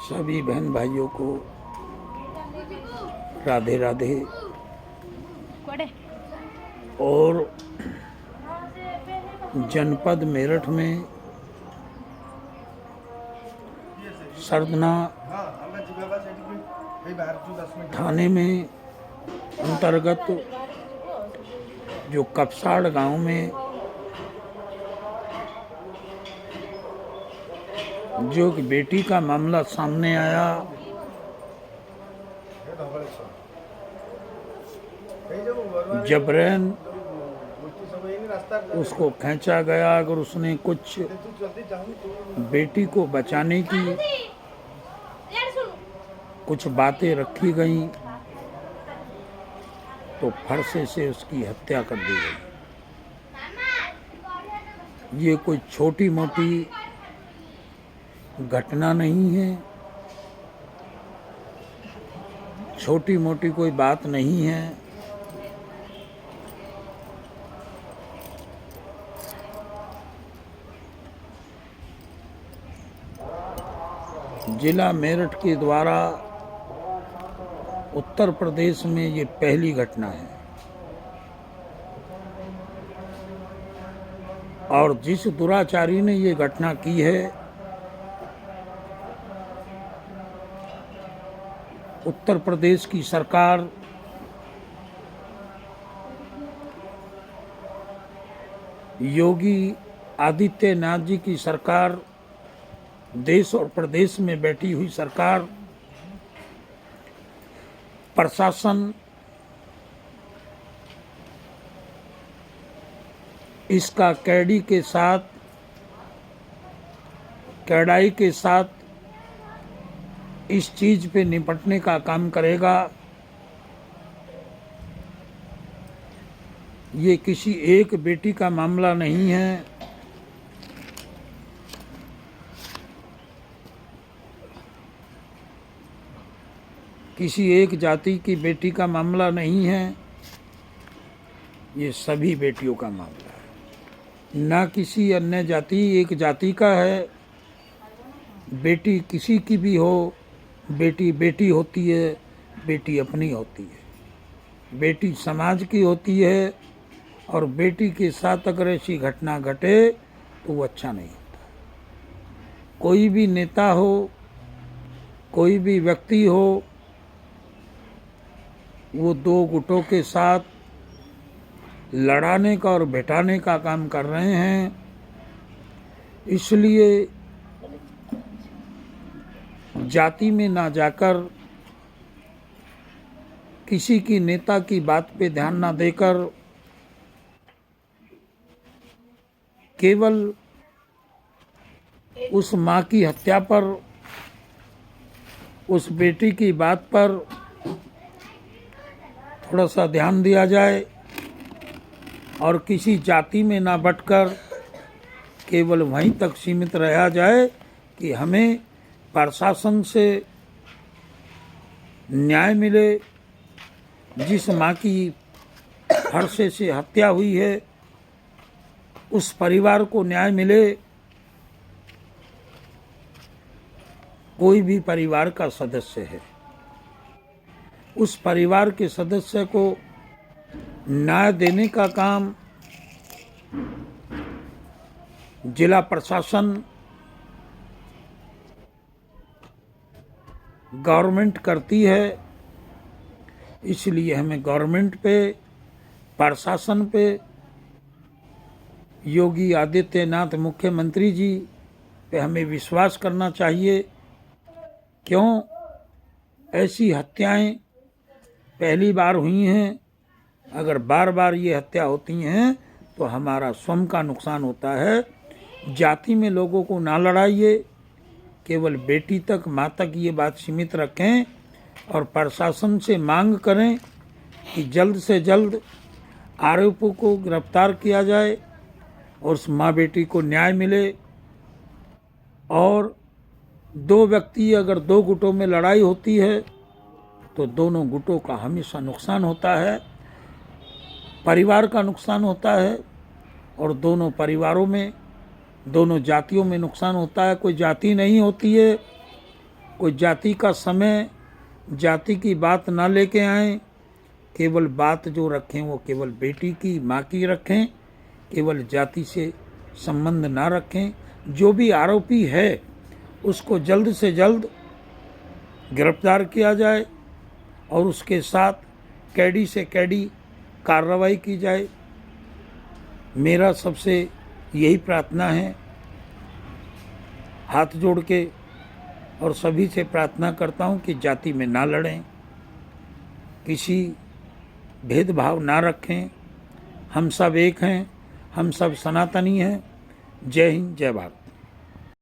सभी बहन भाइयों को राधे राधे। और जनपद मेरठ में सरदना थाने में अंतर्गत जो कपसाड़ गांव में जो कि बेटी का मामला सामने आया, जबरन उसको खींचा गया। अगर उसने कुछ बेटी को बचाने की कुछ बातें रखी गई तो फरसे से उसकी हत्या कर दी गई। ये कोई छोटी मोटी घटना नहीं है, छोटी मोटी कोई बात नहीं है। जिला मेरठ के द्वारा उत्तर प्रदेश में ये पहली घटना है। और जिस दुराचारी ने ये घटना की है, उत्तर प्रदेश की सरकार योगी आदित्यनाथ जी की सरकार, देश और प्रदेश में बैठी हुई सरकार, प्रशासन इसका कड़ाई के साथ इस चीज पे निपटने का काम करेगा। ये किसी एक बेटी का मामला नहीं है, किसी एक जाति की बेटी का मामला नहीं है, ये सभी बेटियों का मामला है। ना किसी अन्य जाति, एक जाति का है। बेटी किसी की भी हो, बेटी बेटी होती है, बेटी अपनी होती है, बेटी समाज की होती है। और बेटी के साथ अगर ऐसी घटना घटे तो वो अच्छा नहीं होता। कोई भी नेता हो, कोई भी व्यक्ति हो, वो दो गुटों के साथ लड़ाने का और बैठाने का काम कर रहे हैं। इसलिए जाति में ना जाकर, किसी की नेता की बात पे ध्यान ना देकर, केवल उस माँ की हत्या पर, उस बेटी की बात पर थोड़ा सा ध्यान दिया जाए और किसी जाति में ना बटकर केवल वहीं तक सीमित रहा जाए कि हमें प्रशासन से न्याय मिले। जिस माँ की फरसे से हत्या हुई है उस परिवार को न्याय मिले। कोई भी परिवार का सदस्य है, उस परिवार के सदस्य को न्याय देने का काम जिला प्रशासन, गवर्नमेंट करती है। इसलिए हमें गवर्नमेंट पे, प्रशासन पे, योगी आदित्यनाथ मुख्यमंत्री जी पे हमें विश्वास करना चाहिए। क्यों ऐसी हत्याएं पहली बार हुई हैं? अगर बार बार ये हत्या होती हैं तो हमारा स्वयं का नुकसान होता है। जाति में लोगों को ना लड़ाइए, केवल बेटी तक, माँ तक ये बात सीमित रखें और प्रशासन से मांग करें कि जल्द से जल्द आरोपियों को गिरफ्तार किया जाए और उस माँ बेटी को न्याय मिले। और दो व्यक्ति, अगर दो गुटों में लड़ाई होती है तो दोनों गुटों का हमेशा नुकसान होता है, परिवार का नुकसान होता है और दोनों परिवारों में, दोनों जातियों में नुकसान होता है। कोई जाति नहीं होती है कोई जाति का समय, जाति की बात ना लेके आएं। केवल बात जो रखें वो केवल बेटी की, माँ की रखें। केवल जाति से संबंध ना रखें। जो भी आरोपी है उसको जल्द से जल्द गिरफ्तार किया जाए और उसके साथ कैडी से कैडी कार्रवाई की जाए। मेरा सबसे यही प्रार्थना है, हाथ जोड़ के और सभी से प्रार्थना करता हूँ कि जाति में ना लड़ें, किसी भेदभाव ना रखें। हम सब एक हैं, हम सब सनातनी हैं। जय हिंद, जय भारत।